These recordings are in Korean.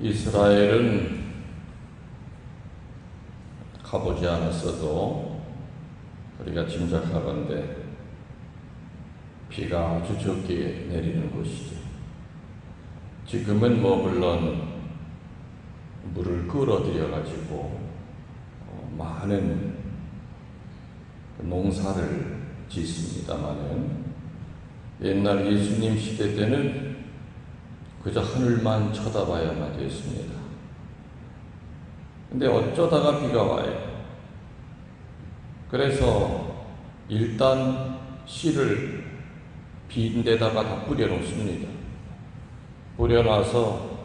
이스라엘은 가보지 않았어도 우리가 짐작하건대 비가 아주 적게 내리는 곳이죠. 지금은 물론 물을 끌어들여 가지고 많은 농사를 짓습니다마는 옛날 예수님 시대 때는 그저 하늘만 쳐다봐야만 됐습니다. 근데 어쩌다가 비가 와요. 그래서 일단 씨를 빈 데다가 다 뿌려놓습니다. 뿌려놔서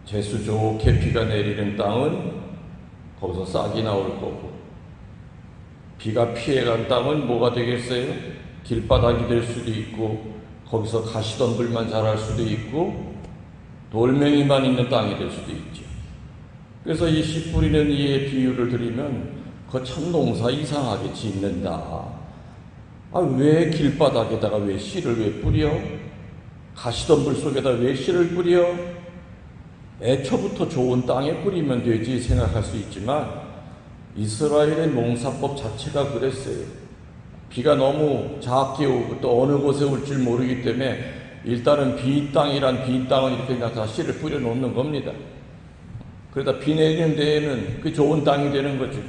재수 좋게 비가 내리는 땅은 거기서 싹이 나올 거고, 비가 피해간 땅은 뭐가 되겠어요? 길바닥이 될 수도 있고, 거기서 가시덤불만 자랄 수도 있고, 돌멩이만 있는 땅이 될 수도 있죠. 그래서 이 씨 뿌리는 이의 비유를 드리면 그 참 농사 이상하게 짓는다. 왜 길바닥에다가 왜 씨를 왜 뿌려? 가시덤불 속에다 왜 씨를 뿌려? 애초부터 좋은 땅에 뿌리면 되지 생각할 수 있지만 이스라엘의 농사법 자체가 그랬어요. 비가 너무 작게 오고 또 어느 곳에 올 줄 모르기 때문에 일단은 빈 땅이란 빈 땅은 이렇게 그냥 다 씨를 뿌려 놓는 겁니다. 그러다 비 내리는 데에는 그 좋은 땅이 되는 거죠.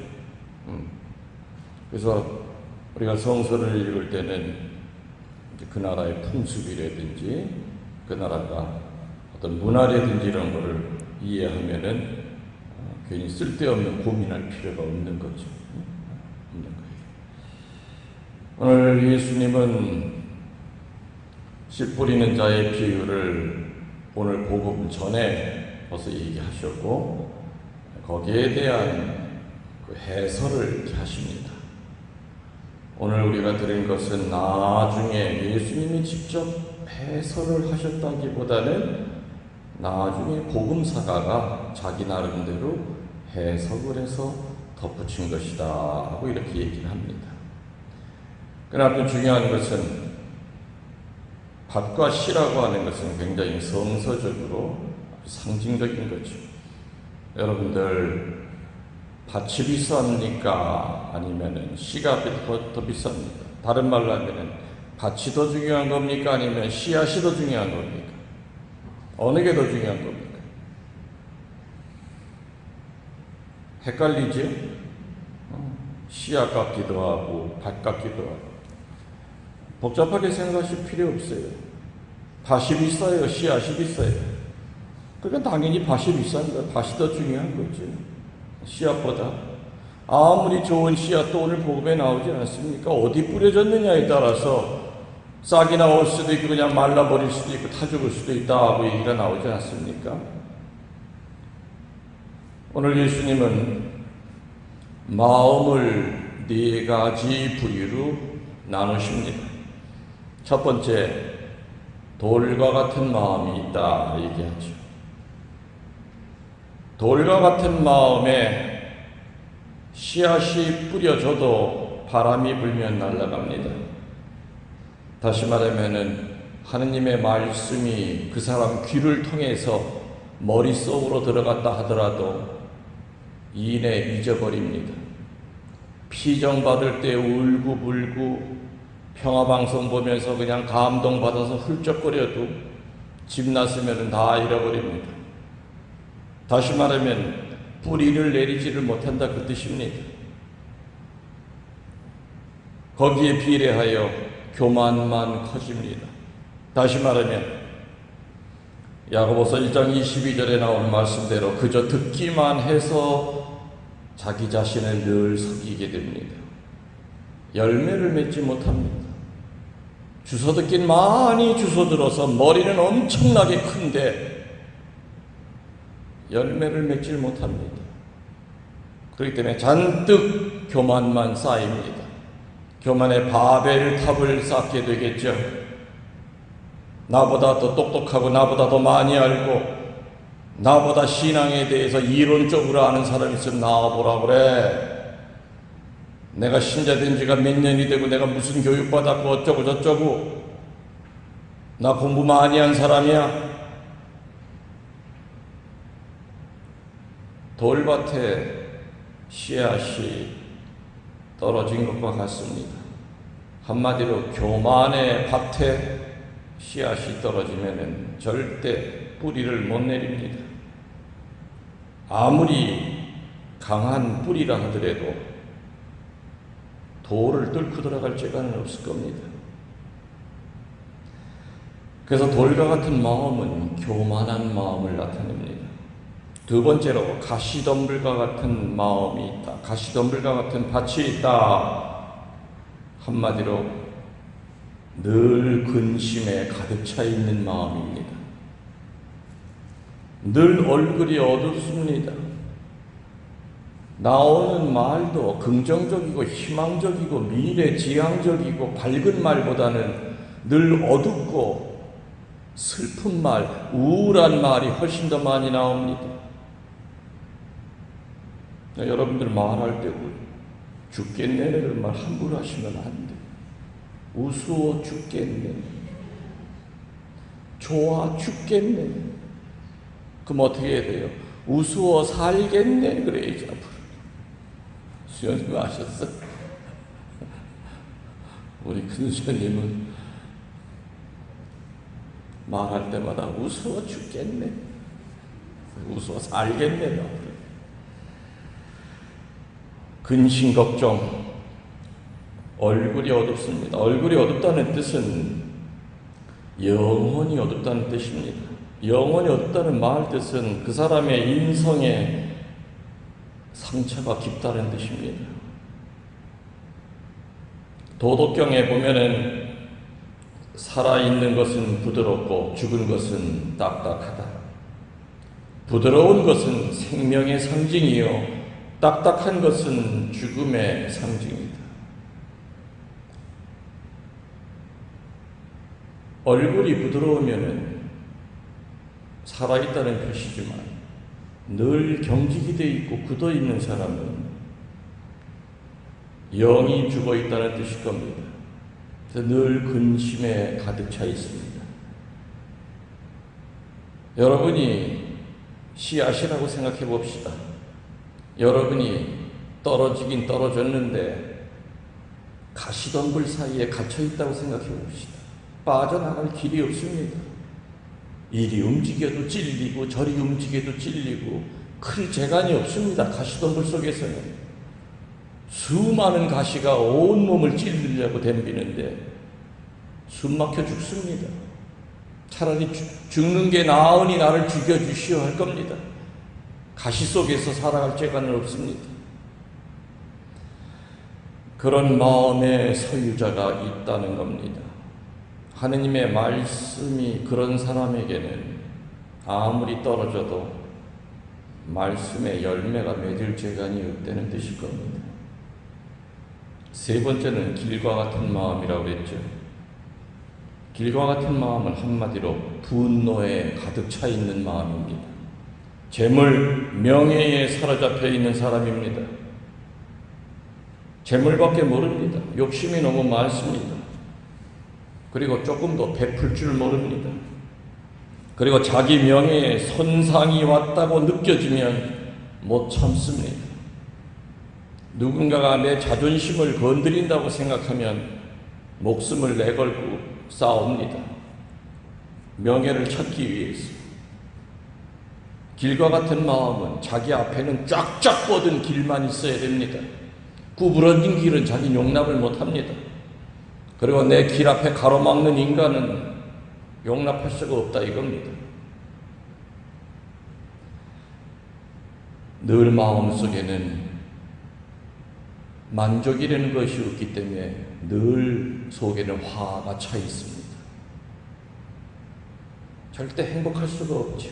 그래서 우리가 성서를 읽을 때는 그 나라의 풍습이라든지 그 나라가 어떤 문화라든지 이런 거를 이해하면은 괜히 쓸데없는 고민할 필요가 없는 거죠. 없는 거예요. 오늘 예수님은 씨 뿌리는 자의 비유를 오늘 복음 전에 벌써 얘기하셨고 거기에 대한 그 해설을 이렇게 하십니다. 오늘 우리가 들은 것은 나중에 예수님이 직접 해설을 하셨다기보다는 나중에 복음사가가 자기 나름대로 해석을 해서 덧붙인 것이다 하고 이렇게 얘기를 합니다. 그러나 또 중요한 것은 밭과 씨라고 하는 것은 굉장히 성서적으로 상징적인 거죠. 여러분들 밭이 비쌉니까? 아니면 씨가 더 비쌉니까? 다른 말로 하면 밭이 더 중요한 겁니까? 아니면 씨앗이 더 중요한 겁니까? 어느 게 더 중요한 겁니까? 헷갈리죠? 씨앗 같기도 하고 밭 같기도 하고 복잡하게 생각하실 필요 없어요. 밭이 비싸요? 씨앗이 비싸요? 그러니까 당연히 밭이 비쌉니다. 밭이 더 중요한 거죠. 씨앗보다. 아무리 좋은 씨앗도 오늘 복음에 나오지 않습니까? 어디 뿌려졌느냐에 따라서 싹이 나올 수도 있고 그냥 말라버릴 수도 있고 타 죽을 수도 있다 하고 얘기가 나오지 않습니까? 오늘 예수님은 마음을 네 가지 부류로 나누십니다. 첫 번째, 돌과 같은 마음이 있다 얘기하죠. 돌과 같은 마음에 씨앗이 뿌려져도 바람이 불면 날아갑니다. 다시 말하면은 하느님의 말씀이 그 사람 귀를 통해서 머릿속으로 들어갔다 하더라도 이내 잊어버립니다. 피정받을 때 울고불고 평화방송 보면서 그냥 감동받아서 훌쩍거려도 집 났으면 다 잃어버립니다. 다시 말하면 뿌리를 내리지를 못한다 그 뜻입니다. 거기에 비례하여 교만만 커집니다. 다시 말하면 야고보서 1장 22절에 나오는 말씀대로 그저 듣기만 해서 자기 자신을 늘 속이게 됩니다. 열매를 맺지 못합니다. 주워듣긴 많이 주워들어서 머리는 엄청나게 큰데 열매를 맺질 못합니다. 그렇기 때문에 잔뜩 교만만 쌓입니다. 교만의 바벨탑을 쌓게 되겠죠. 나보다 더 똑똑하고 나보다 더 많이 알고 나보다 신앙에 대해서 이론적으로 아는 사람이 있으면 나와보라 그래. 내가 신자 된 지가 몇 년이 되고 내가 무슨 교육받았고 어쩌고 저쩌고 나 공부 많이 한 사람이야. 돌밭에 씨앗이 떨어진 것과 같습니다. 한마디로 교만의 밭에 씨앗이 떨어지면 절대 뿌리를 못 내립니다. 아무리 강한 뿌리라 하더라도 돌을 뚫고 들어갈 재간은 없을 겁니다. 그래서 돌과 같은 마음은 교만한 마음을 나타냅니다. 두 번째로 가시덤불과 같은 마음이 있다. 가시덤불과 같은 밭이 있다. 한마디로 늘 근심에 가득 차 있는 마음입니다. 늘 얼굴이 어둡습니다. 나오는 말도 긍정적이고 희망적이고 미래지향적이고 밝은 말보다는 늘 어둡고 슬픈 말, 우울한 말이 훨씬 더 많이 나옵니다. 여러분들 말할 때 죽겠네 이런 말 함부로 하시면 안 돼. 우스워 죽겠네. 좋아 죽겠네. 그럼 어떻게 해야 돼요? 우스워 살겠네 그래야지 앞으로. 수연님 아셨어? 우리 큰 수연님은 말할 때마다 우스워 죽겠네. 우스워 살겠네 앞으로. 근심 걱정, 얼굴이 어둡습니다. 얼굴이 어둡다는 뜻은 영혼이 어둡다는 뜻입니다. 영혼이 어둡다는 말 뜻은 그 사람의 인성에 상처가 깊다는 뜻입니다. 도덕경에 보면은 살아있는 것은 부드럽고 죽은 것은 딱딱하다. 부드러운 것은 생명의 상징이요 딱딱한 것은 죽음의 상징이다. 얼굴이 부드러우면 살아있다는 표시지만 늘 경직이 되어 있고 굳어 있는 사람은 영이 죽어 있다는 뜻일 겁니다. 그래서 늘 근심에 가득 차 있습니다. 여러분이 씨앗이라고 생각해 봅시다. 여러분이 떨어지긴 떨어졌는데 가시덤불 사이에 갇혀 있다고 생각해 봅시다. 빠져나갈 길이 없습니다. 이리 움직여도 찔리고 저리 움직여도 찔리고 클 재간이 없습니다. 가시덤불 속에서는 수많은 가시가 온몸을 찔리려고 덤비는데 숨 막혀 죽습니다. 차라리 죽는 게 나으니 나를 죽여주시오 할 겁니다. 가시 속에서 살아갈 재간은 없습니다. 그런 마음의 소유자가 있다는 겁니다. 하느님의 말씀이 그런 사람에게는 아무리 떨어져도 말씀의 열매가 맺을 재간이 없다는 뜻일 겁니다. 세 번째는 길과 같은 마음이라고 그랬죠. 길과 같은 마음은 한마디로 분노에 가득 차 있는 마음입니다. 재물, 명예에 사로잡혀 있는 사람입니다. 재물밖에 모릅니다. 욕심이 너무 많습니다. 그리고 조금 더 베풀 줄 모릅니다. 그리고 자기 명예에 손상이 왔다고 느껴지면 못 참습니다. 누군가가 내 자존심을 건드린다고 생각하면 목숨을 내걸고 싸웁니다. 명예를 찾기 위해서. 길과 같은 마음은 자기 앞에는 쫙쫙 뻗은 길만 있어야 됩니다. 구부러진 길은 자기 용납을 못합니다. 그리고 내 길 앞에 가로막는 인간은 용납할 수가 없다 이겁니다. 늘 마음속에는 만족이라는 것이 없기 때문에 늘 속에는 화가 차 있습니다. 절대 행복할 수가 없죠.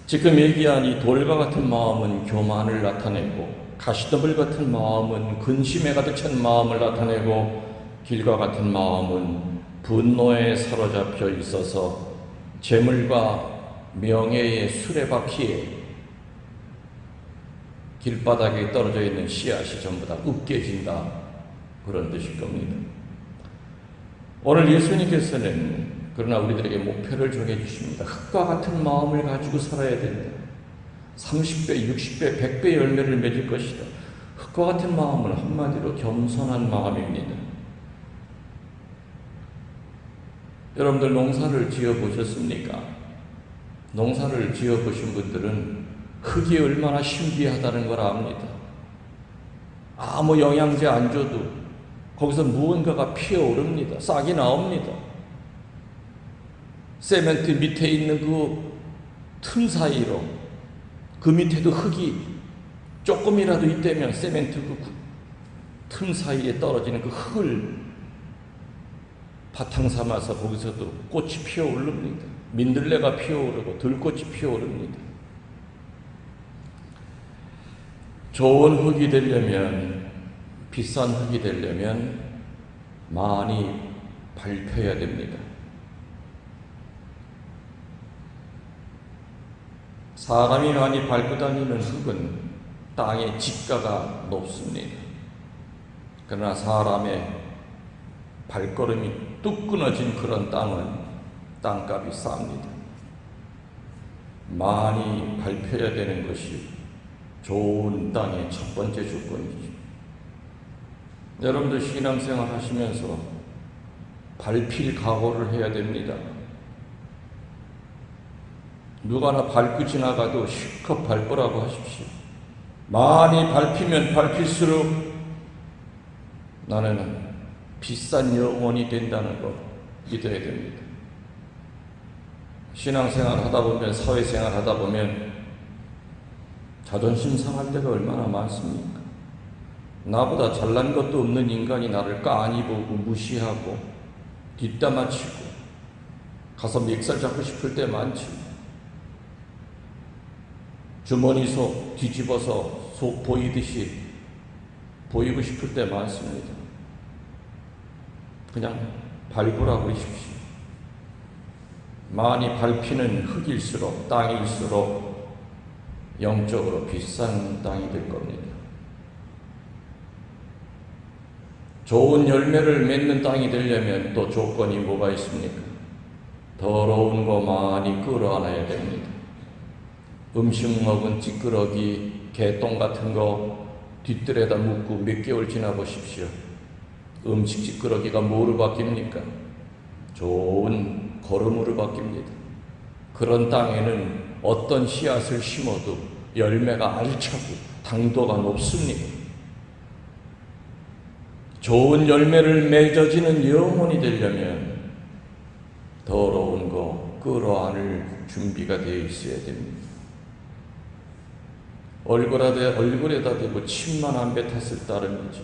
지금 얘기한 이 돌과 같은 마음은 교만을 나타내고 가시덤불 같은 마음은 근심에 가득 찬 마음을 나타내고 길과 같은 마음은 분노에 사로잡혀 있어서 재물과 명예의 수레바퀴에 길바닥에 떨어져 있는 씨앗이 전부 다 으깨진다 그런 뜻일 겁니다. 오늘 예수님께서는 그러나 우리들에게 목표를 정해주십니다. 흙과 같은 마음을 가지고 살아야 된다. 30배, 60배, 100배 열매를 맺을 것이다. 흙과 같은 마음은 한마디로 겸손한 마음입니다. 여러분들 농사를 지어보셨습니까? 농사를 지어보신 분들은 흙이 얼마나 신비하다는 걸 압니다. 아무 영양제 안 줘도 거기서 무언가가 피어오릅니다. 싹이 나옵니다. 세멘트 밑에 있는 그 틈 사이로, 그 밑에도 흙이 조금이라도 있다면 세멘트 그 틈 사이에 떨어지는 그 흙을 바탕 삼아서 거기서도 꽃이 피어오릅니다. 민들레가 피어오르고 들꽃이 피어오릅니다. 좋은 흙이 되려면, 비싼 흙이 되려면 많이 밟혀야 됩니다. 사람이 많이 밟고 다니는 흙은 땅의 지가가 높습니다. 그러나 사람의 발걸음이 뚝 끊어진 그런 땅은 땅값이 쌉니다. 많이 밟혀야 되는 것이 좋은 땅의 첫 번째 조건이죠. 여러분들 신앙생활 하시면서 밟힐 각오를 해야 됩니다. 누가나 밟고 지나가도 실컷 밟으라고 하십시오. 많이 밟히면 밟힐수록 나는 비싼 영혼이 된다는 거 믿어야 됩니다. 신앙생활 하다 보면, 사회생활 하다 보면 자존심 상할 때가 얼마나 많습니까? 나보다 잘난 것도 없는 인간이 나를 빤히 보고 무시하고 뒷담화치고 가서 멱살 잡고 싶을 때 많지. 주머니 속 뒤집어서 속 보이듯이 보이고 싶을 때 많습니다. 그냥 밟으라고 하십시오. 많이 밟히는 흙일수록, 땅일수록 영적으로 비싼 땅이 될 겁니다. 좋은 열매를 맺는 땅이 되려면 또 조건이 뭐가 있습니까? 더러운 거 많이 끌어안아야 됩니다. 음식 먹은 찌끄러기, 개똥 같은 거 뒷뜰에다 묻고 몇 개월 지나 보십시오. 음식 찌끄러기가 뭐로 바뀝니까? 좋은 거름으로 바뀝니다. 그런 땅에는 어떤 씨앗을 심어도 열매가 알차고 당도가 높습니다. 좋은 열매를 맺어지는 영혼이 되려면 더러운 거 끌어안을 준비가 되어 있어야 됩니다. 얼굴에다 대고 침만 안 뱉었을 따름이지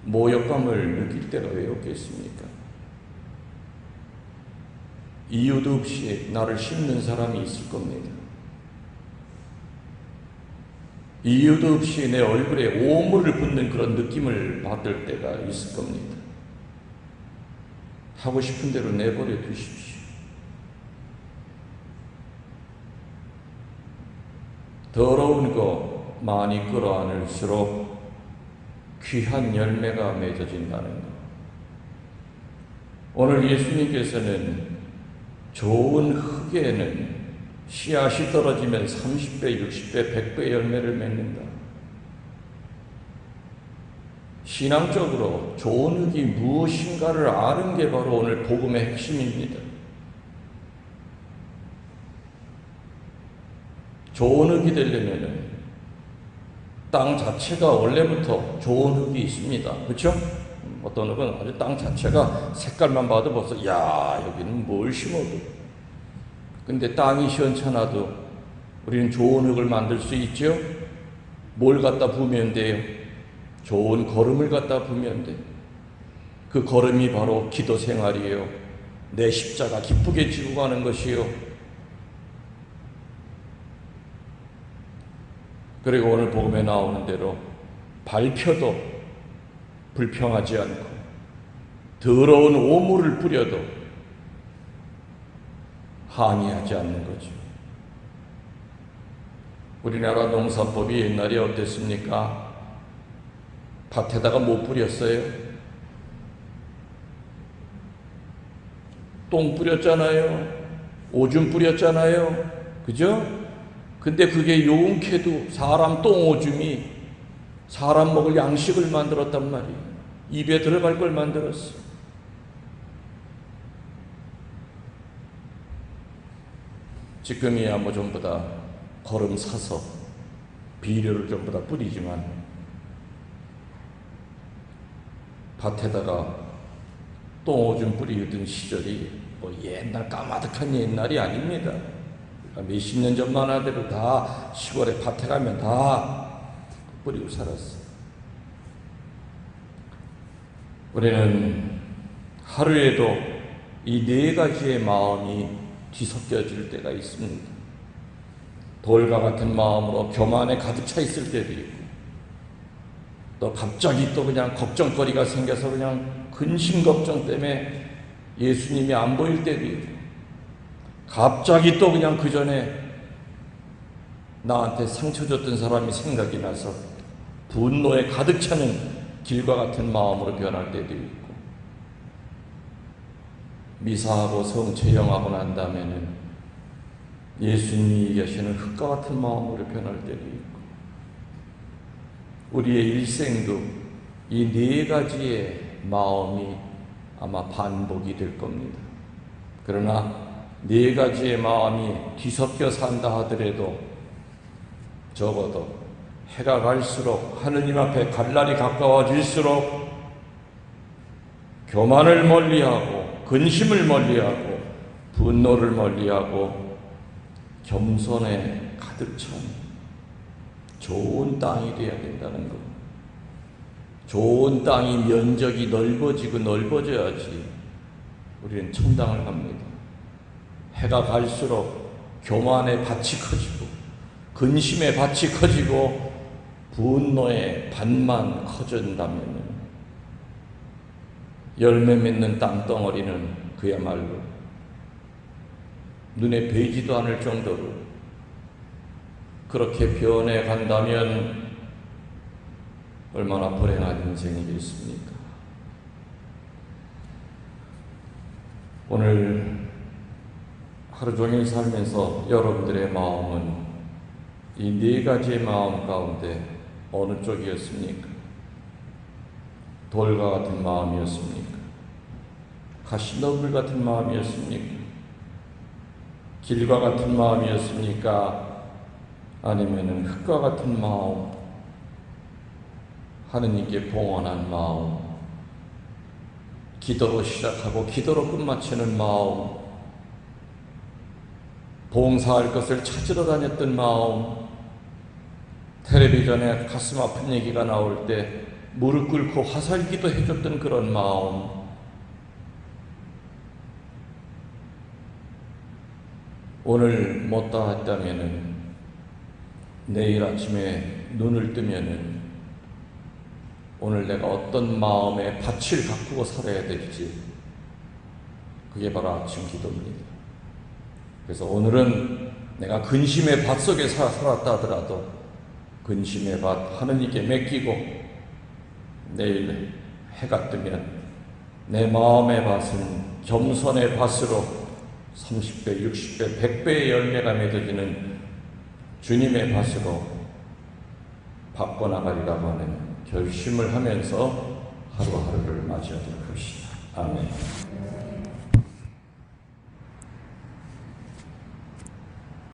모욕감을 느낄 때가 왜 없겠습니까? 이유도 없이 나를 씹는 사람이 있을 겁니다. 이유도 없이 내 얼굴에 오물을 붓는 그런 느낌을 받을 때가 있을 겁니다. 하고 싶은 대로 내버려 두십시오. 더러운 거 많이 끌어안을수록 귀한 열매가 맺어진다는 것. 오늘 예수님께서는 좋은 흙에는 씨앗이 떨어지면 30배, 60배, 100배 열매를 맺는다. 신앙적으로 좋은 흙이 무엇인가를 아는 게 바로 오늘 복음의 핵심입니다. 좋은 흙이 되려면 땅 자체가 원래부터 좋은 흙이 있습니다. 그렇죠? 어떤 흙은 아주 땅 자체가 색깔만 봐도 벌써 야 여기는 뭘 심어도. 근데 땅이 시원찮아도 우리는 좋은 흙을 만들 수 있죠? 뭘 갖다 부으면 돼요? 좋은 거름을 갖다 부으면 돼요. 그 거름이 바로 기도 생활이에요. 내 십자가 기쁘게 지고 가는 것이요. 그리고 오늘 복음에 나오는 대로 밟혀도 불평하지 않고 더러운 오물을 뿌려도 항의하지 않는 거죠. 우리나라 농사법이 옛날에 어땠습니까? 밭에다가 못 뿌렸어요? 똥 뿌렸잖아요. 오줌 뿌렸잖아요. 그죠? 근데 그게 용케도 사람 똥오줌이 사람 먹을 양식을 만들었단 말이에요. 입에 들어갈 걸 만들었어. 지금이야 뭐 전부 다 거름 사서 비료를 전부 다 뿌리지만 밭에다가 똥오줌 뿌리던 시절이 뭐 옛날 까마득한 옛날이 아닙니다. 몇십 년 전만 하더라도 다 시골에 밭에 가면 다 뿌리고 살았어요. 우리는 하루에도 이 네 가지의 마음이 뒤섞여질 때가 있습니다. 돌과 같은 마음으로 교만에 가득 차 있을 때도 있고, 또 갑자기 또 그냥 걱정거리가 생겨서 그냥 근심 걱정 때문에 예수님이 안 보일 때도 있고, 갑자기 또 그냥 그 전에 나한테 상처 줬던 사람이 생각이 나서 분노에 가득 차는 길과 같은 마음으로 변할 때도 있고, 미사하고 성체형하고 난 다음에는 예수님이 계시는 흙과 같은 마음으로 변할 때도 있고, 우리의 일생도 이 네 가지의 마음이 아마 반복이 될 겁니다. 그러나 네 가지의 마음이 뒤섞여 산다 하더라도 적어도 해가 갈수록, 하느님 앞에 갈 날이 가까워질수록 교만을 멀리하고 근심을 멀리하고 분노를 멀리하고 겸손에 가득 찬 좋은 땅이 되어야 된다는 것. 좋은 땅이 면적이 넓어지고 넓어져야지 우리는 천당을 갑니다. 해가 갈수록 교만의 밭이 커지고 근심의 밭이 커지고 분노의 밭만 커진다면 열매 맺는 땅덩어리는 그야말로 눈에 보이지도 않을 정도로 그렇게 변해 간다면 얼마나 불행한 인생이겠습니까? 오늘 하루 종일 살면서 여러분들의 마음은 이 네 가지의 마음 가운데 어느 쪽이었습니까? 돌과 같은 마음이었습니까? 가시너불 같은 마음이었습니까? 길과 같은 마음이었습니까? 아니면은 흙과 같은 마음, 하느님께 봉헌한 마음, 기도로 시작하고 기도로 끝마치는 마음, 봉사할 것을 찾으러 다녔던 마음, 텔레비전에 가슴 아픈 얘기가 나올 때 무릎 꿇고 화살기도 해줬던 그런 마음, 오늘 못다 했다면은 내일 아침에 눈을 뜨면은 오늘 내가 어떤 마음의 밭을 가꾸고 살아야 될지, 그게 바로 아침 기도입니다. 그래서 오늘은 내가 근심의 밭 속에 살았다 하더라도 근심의 밭 하느님께 맡기고 내일 해가 뜨면 내 마음의 밭은 겸손의 밭으로 30배, 60배, 100배의 열매가 맺어지는 주님의 밭으로 바꿔나가리라고 하는 결심을 하면서 하루하루를 맞이하도록 합시다. 아멘.